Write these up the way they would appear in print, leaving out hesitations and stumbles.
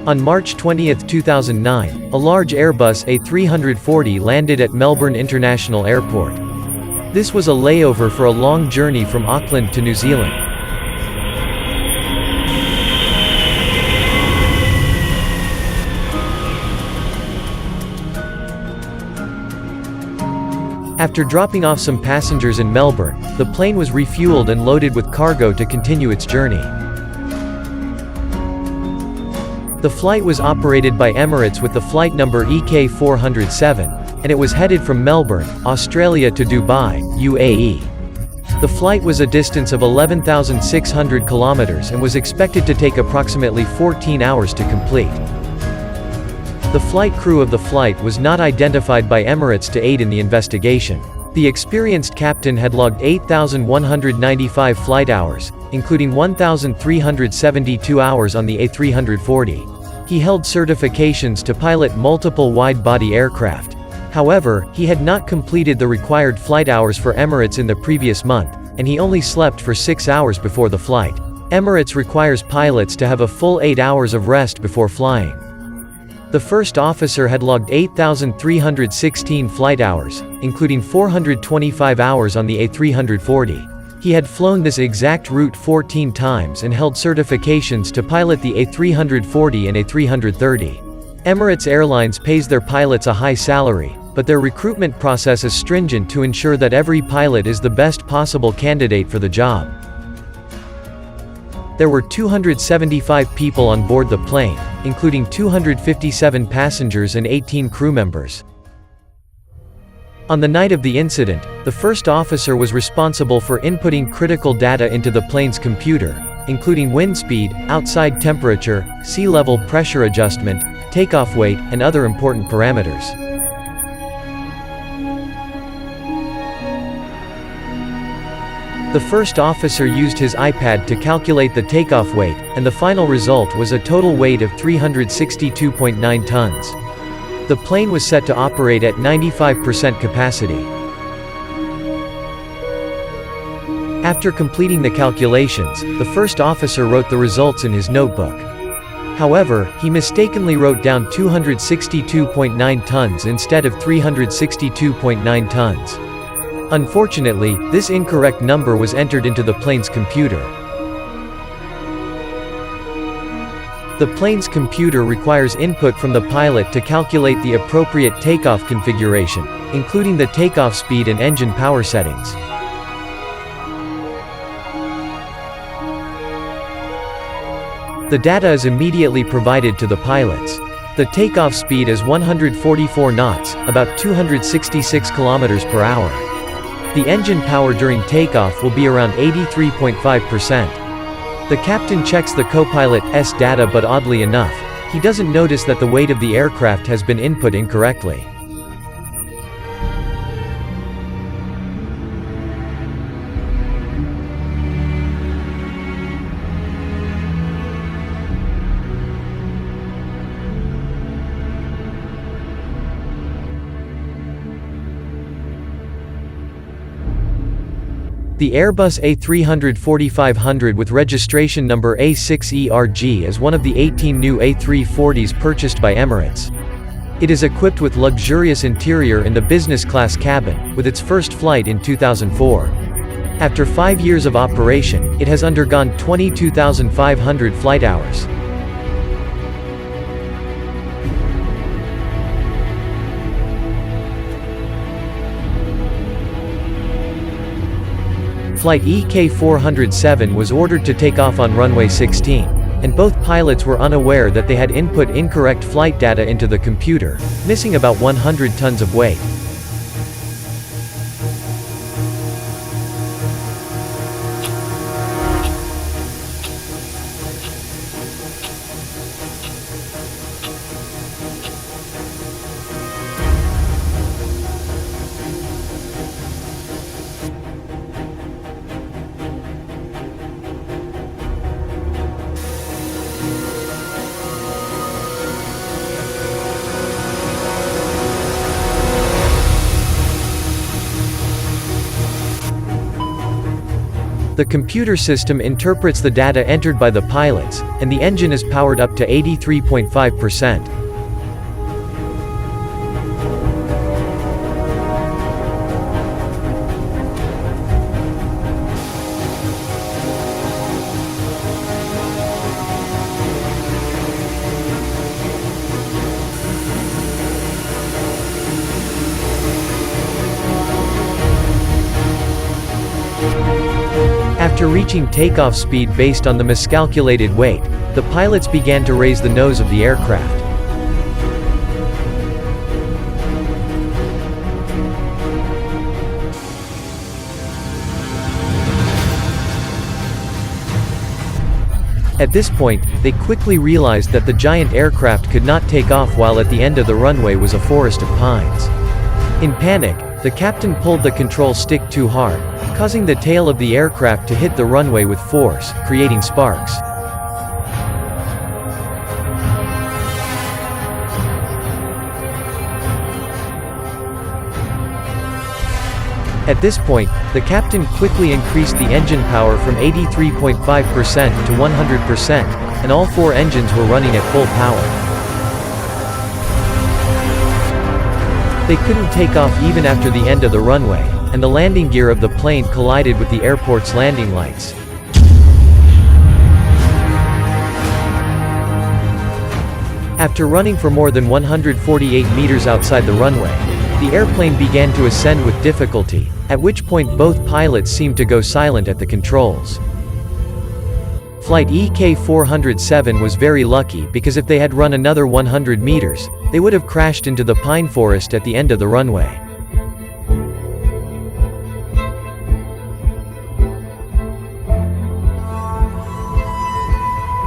On March 20, 2009, a large Airbus A340 landed at Melbourne International Airport. This was a layover for a long journey from Auckland to New Zealand. After dropping off some passengers in Melbourne, the plane was refueled and loaded with cargo to continue its journey. The flight was operated by Emirates with the flight number EK407, and it was headed from Melbourne, Australia to Dubai, UAE. The flight was a distance of 11,600 kilometers and was expected to take approximately 14 hours to complete. The flight crew of the flight was not identified by Emirates to aid in the investigation. The experienced captain had logged 8,195 flight hours, including 1,372 hours on the A340. He held certifications to pilot multiple wide-body aircraft. However, he had not completed the required flight hours for Emirates in the previous month, and he only slept for 6 hours before the flight. Emirates requires pilots to have a full 8 hours of rest before flying. The first officer had logged 8,316 flight hours, including 425 hours on the A340. He had flown this exact route 14 times and held certifications to pilot the A340 and A330. Emirates Airlines pays their pilots a high salary, but their recruitment process is stringent to ensure that every pilot is the best possible candidate for the job. There were 275 people on board the plane, including 257 passengers and 18 crew members. On the night of the incident, the first officer was responsible for inputting critical data into the plane's computer, including wind speed, outside temperature, sea level pressure adjustment, takeoff weight, and other important parameters. The first officer used his iPad to calculate the takeoff weight, and the final result was a total weight of 362.9 tons. The plane was set to operate at 95% capacity. After completing the calculations, the first officer wrote the results in his notebook. However, he mistakenly wrote down 262.9 tons instead of 362.9 tons. Unfortunately, this incorrect number was entered into the plane's computer. The plane's computer requires input from the pilot to calculate the appropriate takeoff configuration, including the takeoff speed and engine power settings. The data is immediately provided to the pilots. The takeoff speed is 144 knots, about 266 kilometers per hour. The engine power during takeoff will be around 83.5%. The captain checks the co-pilot's data, but oddly enough, he doesn't notice that the weight of the aircraft has been input incorrectly. The Airbus A340-500 with registration number A6ERG is one of the 18 new A340s purchased by Emirates. It is equipped with luxurious interior in the business class cabin, with its first flight in 2004. After 5 years of operation, it has undergone 22,500 flight hours. Flight EK407 was ordered to take off on runway 16, and both pilots were unaware that they had input incorrect flight data into the computer, missing about 100 tons of weight. The computer system interprets the data entered by the pilots, and the engine is powered up to 83.5%. After reaching takeoff speed based on the miscalculated weight, the pilots began to raise the nose of the aircraft. At this point, they quickly realized that the giant aircraft could not take off while at the end of the runway was a forest of pines. In panic, the captain pulled the control stick too hard, causing the tail of the aircraft to hit the runway with force, creating sparks. At this point, the captain quickly increased the engine power from 83.5% to 100%, and all four engines were running at full power. They couldn't take off even after the end of the runway, and the landing gear of the plane collided with the airport's landing lights. After running for more than 148 meters outside the runway, the airplane began to ascend with difficulty, at which point both pilots seemed to go silent at the controls. Flight EK407 was very lucky because if they had run another 100 meters, they would have crashed into the pine forest at the end of the runway.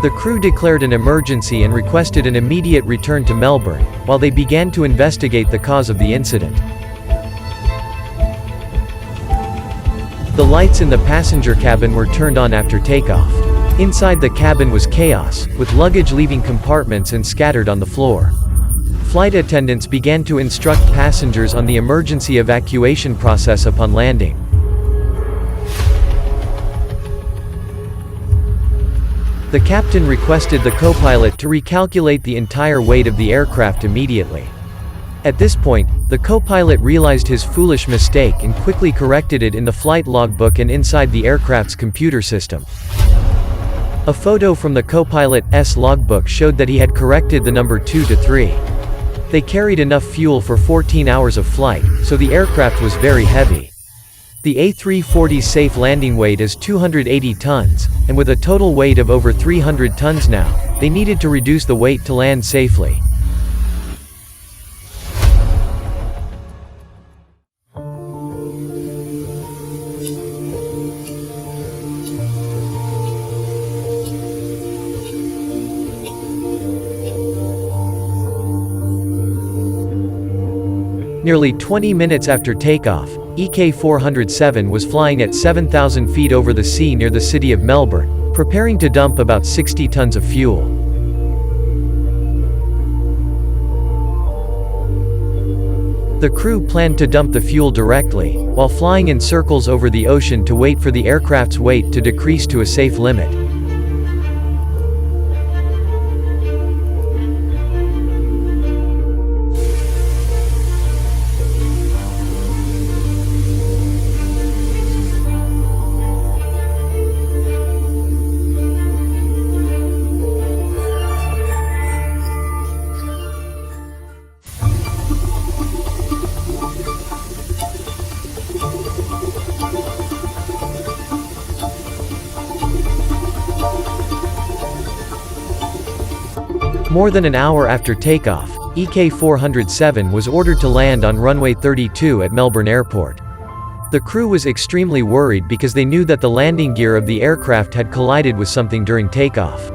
The crew declared an emergency and requested an immediate return to Melbourne, while they began to investigate the cause of the incident. The lights in the passenger cabin were turned on after takeoff. Inside the cabin was chaos, with luggage leaving compartments and scattered on the floor. Flight attendants began to instruct passengers on the emergency evacuation process upon landing. The captain requested the co-pilot to recalculate the entire weight of the aircraft immediately. At this point, the co-pilot realized his foolish mistake and quickly corrected it in the flight logbook and inside the aircraft's computer system. A photo from the co-pilot's logbook showed that he had corrected the number 2 to 3. They carried enough fuel for 14 hours of flight, so the aircraft was very heavy. The A340's safe landing weight is 280 tons, and with a total weight of over 300 tons now, they needed to reduce the weight to land safely. Nearly 20 minutes after takeoff, EK407 was flying at 7,000 feet over the sea near the city of Melbourne, preparing to dump about 60 tons of fuel. The crew planned to dump the fuel directly, while flying in circles over the ocean to wait for the aircraft's weight to decrease to a safe limit. More than an hour after takeoff, EK407 was ordered to land on runway 32 at Melbourne Airport. The crew was extremely worried because they knew that the landing gear of the aircraft had collided with something during takeoff.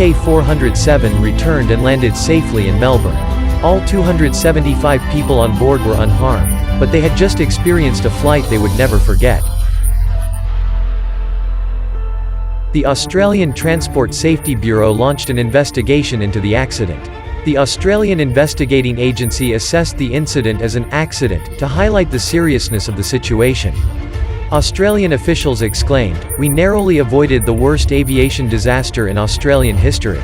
EK407 returned and landed safely in Melbourne. All 275 people on board were unharmed, but they had just experienced a flight they would never forget. The Australian Transport Safety Bureau launched an investigation into the accident. The Australian investigating agency assessed the incident as an accident, to highlight the seriousness of the situation. Australian officials exclaimed, "We narrowly avoided the worst aviation disaster in Australian history."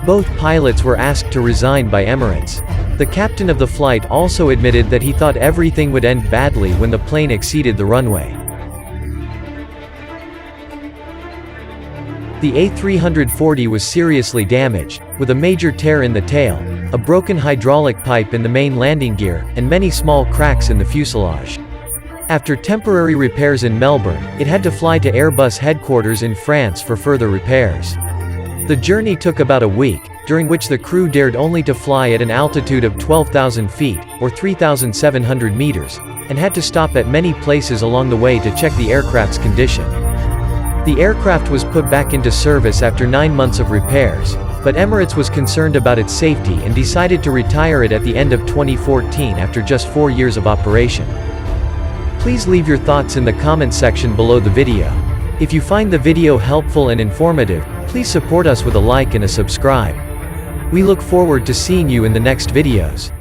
Both pilots were asked to resign by Emirates. The captain of the flight also admitted that he thought everything would end badly when the plane exceeded the runway. The A340 was seriously damaged, with a major tear in the tail, a broken hydraulic pipe in the main landing gear, and many small cracks in the fuselage. After temporary repairs in Melbourne, it had to fly to Airbus headquarters in France for further repairs. The journey took about a week, during which the crew dared only to fly at an altitude of 12,000 feet, or 3,700 meters, and had to stop at many places along the way to check the aircraft's condition. The aircraft was put back into service after 9 months of repairs, but Emirates was concerned about its safety and decided to retire it at the end of 2014 after just 4 years of operation. Please leave your thoughts in the comments section below the video. If you find the video helpful and informative, please support us with a like and a subscribe. We look forward to seeing you in the next videos.